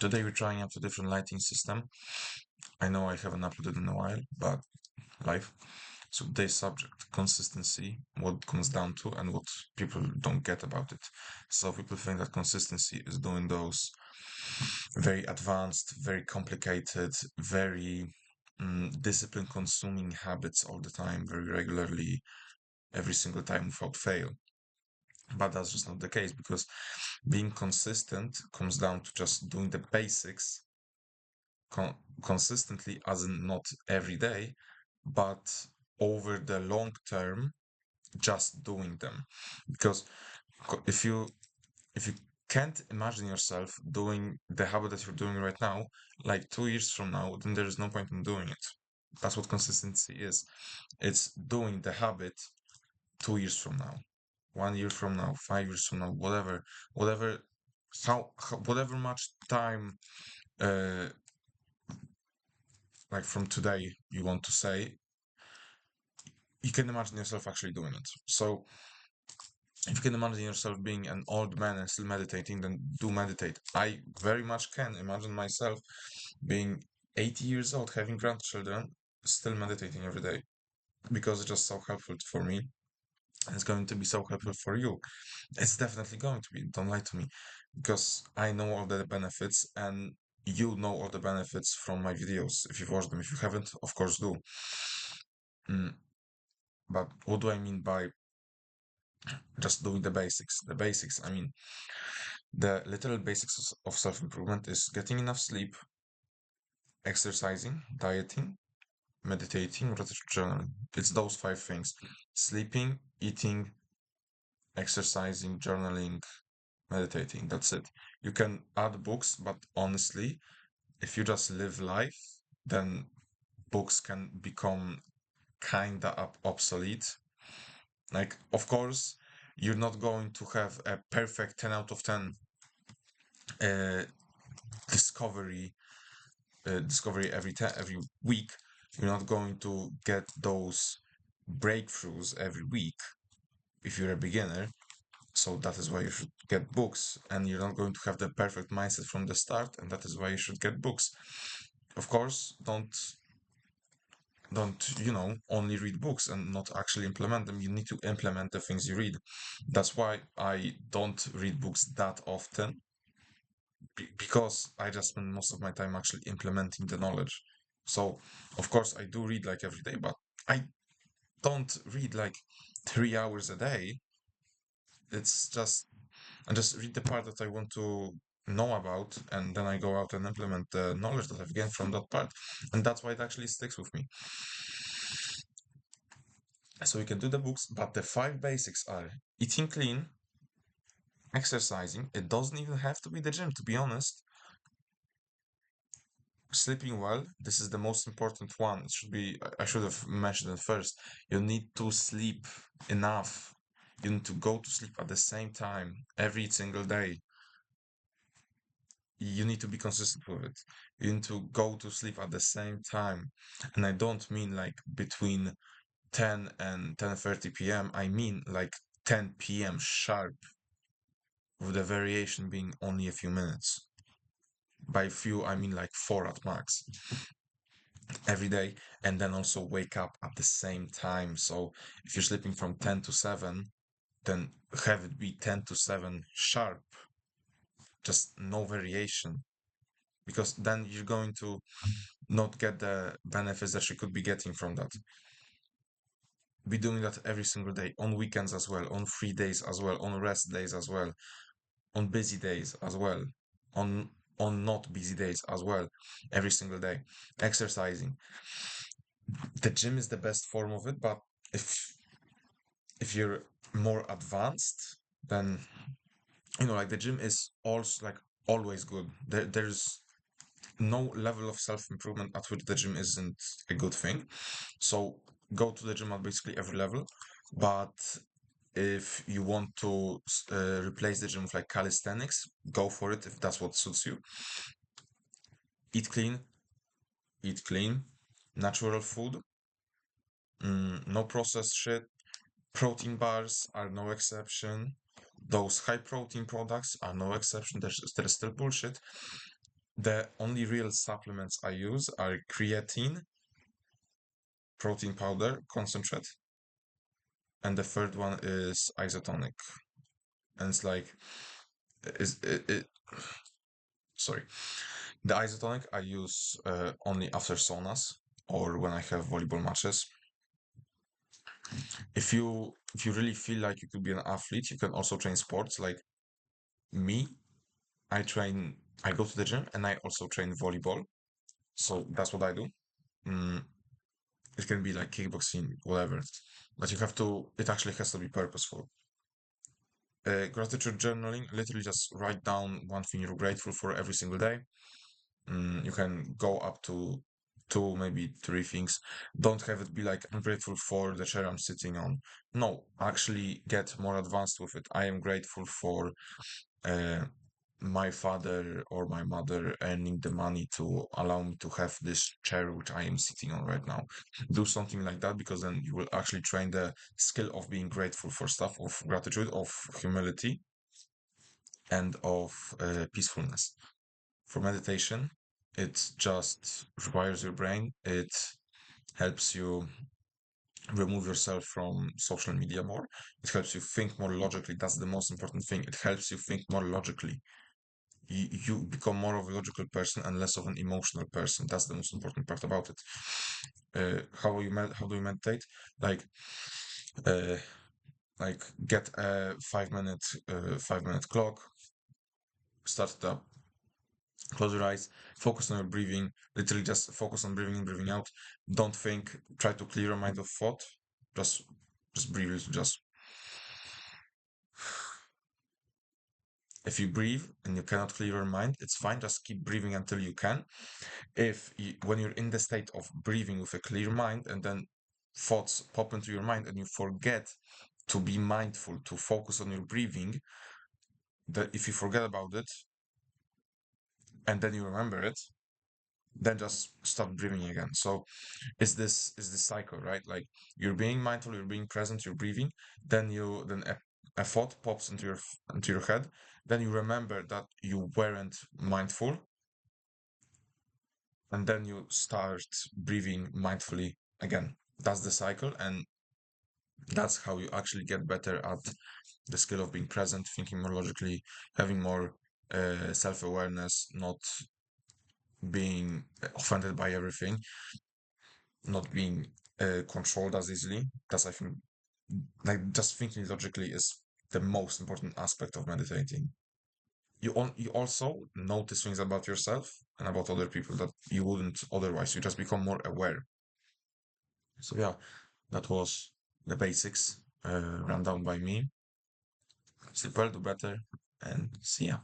Today we're trying out a different lighting system. I know I haven't uploaded in a while, but live. So today's subject, consistency, what it comes down to and what people don't get about it. So people think that consistency is doing those very advanced, very complicated, very discipline consuming habits all the time, very regularly, every single time without fail. But that's just not the case because being consistent comes down to just doing the basics consistently, as in not every day, but over the long term, just doing them. Because if you can't imagine yourself doing the habit that you're doing right now, like 2 years from now, then there is no point in doing it. That's what consistency is. It's doing the habit 2 years from now, 1 year from now, 5 years from now, whatever, whatever much time, uh, like from today you want to say, you can imagine yourself actually doing it. So if you can imagine yourself being an old man and still meditating, then do meditate. I very much can imagine myself being 80 years old, having grandchildren, still meditating every day because it's just so helpful for me. And it's going to be so helpful for you. It's definitely going to be, don't lie to me, because I know all the benefits and you know all the benefits from my videos if you've watched them. If you haven't, of course do. Mm, but what do I mean by just doing the basics? The basics, I mean, the literal basics of self-improvement is getting enough sleep, exercising, dieting, meditating, journaling. It's those 5 things: sleeping, eating, exercising, journaling, meditating. That's it. You can add books, but honestly, if you just live life, then books can become kinda obsolete. Like, of course, you're not going to have a perfect 10 out of 10 uh, discovery discovery every week. You're not going to get those breakthroughs every week if you're a beginner. So that is why you should get books, and you're not going to have the perfect mindset from the start, and that is why you should get books. Of course, don't only read books and not actually implement them. You need to implement the things you read. That's why I don't read books that often, because I just spend most of my time actually implementing the knowledge. So, of course, I do read like every day, but I don't read like 3 hours a day. It's just, I just read the part that I want to know about, and then I go out and implement the knowledge that I've gained from that part. And that's why it actually sticks with me. So you can do the books, but the 5 basics are eating clean, exercising. It doesn't even have to be the gym, to be honest. Sleeping well, this is the most important one. It should be, I should have mentioned it first. You need to sleep enough. You need to go to sleep at the same time every single day. You need to be consistent with it. You need to go to sleep at the same time. And I don't mean like between 10 and 10:30 p.m. I mean like 10 p.m. sharp, with the variation being only a few minutes. By few, I mean like 4 at max every day, and then also wake up at the same time. So if you're sleeping from 10 to 7, then have it be 10 to 7 sharp, just no variation, because then you're going to not get the benefits that you could be getting from that. Be doing that every single day, on weekends as well, on free days as well, on rest days as well, on busy days as well, on on not busy days as well, every single day. Exercising. The gym is the best form of it, but if you're more advanced, then like the gym is also like always good. There's no level of self-improvement at which the gym isn't a good thing. So go to the gym at basically every level. But if you want to replace the gym with like calisthenics, go for it if that's what suits you. Eat clean, eat clean, natural food, no processed shit. Protein bars are no exception. Those high protein products are no exception. They're still bullshit. The only real supplements I use are creatine, protein powder, concentrate, and the third one is isotonic. And it's like, is it sorry. The isotonic I use only after saunas or when I have volleyball matches. If you really feel like you could be an athlete, you can also train sports. Like me, I go to the gym and I also train volleyball. So that's what I do. Mm, it can be like kickboxing, whatever. But it actually has to be purposeful. Gratitude journaling, literally just write down one thing you're grateful for every single day. You can go up to two, maybe three things. Don't have it be like, I'm grateful for the chair I'm sitting on. No, actually get more advanced with it. I am grateful for uh, my father or my mother earning the money to allow me to have this chair which I am sitting on right now. Do something like that because then you will actually train the skill of being grateful for stuff, of gratitude, of humility, and of peacefulness. For meditation, it just rewires your brain. It helps you remove yourself from social media more. It helps you think more logically. That's the most important thing. It helps you think more logically. You become more of a logical person and less of an emotional person. That's the most important part about it. How do you meditate? Like, uh, like get a 5 minute clock, start it up, close your eyes, focus on your breathing, literally just focus on breathing in, breathing out. Don't think, try to clear your mind of thought. Just just breathe, just if you breathe and you cannot clear your mind, it's fine, just keep breathing until you can. When you're in the state of breathing with a clear mind and then thoughts pop into your mind and you forget to be mindful, to focus on your breathing, that if you forget about it and then you remember it, then just stop breathing again. So is this cycle, right? Like you're being mindful, you're being present, you're breathing, then a thought pops into your head, then you remember that you weren't mindful, and then you start breathing mindfully again. That's the cycle, and that's how you actually get better at the skill of being present, thinking more logically, having more self-awareness, not being offended by everything, not being controlled as easily. That's, I think, like just thinking logically is the most important aspect of meditating. You also notice things about yourself and about other people that you wouldn't otherwise. You just become more aware. So yeah, that was the basics run down by me. Sleep well, do better, and see ya.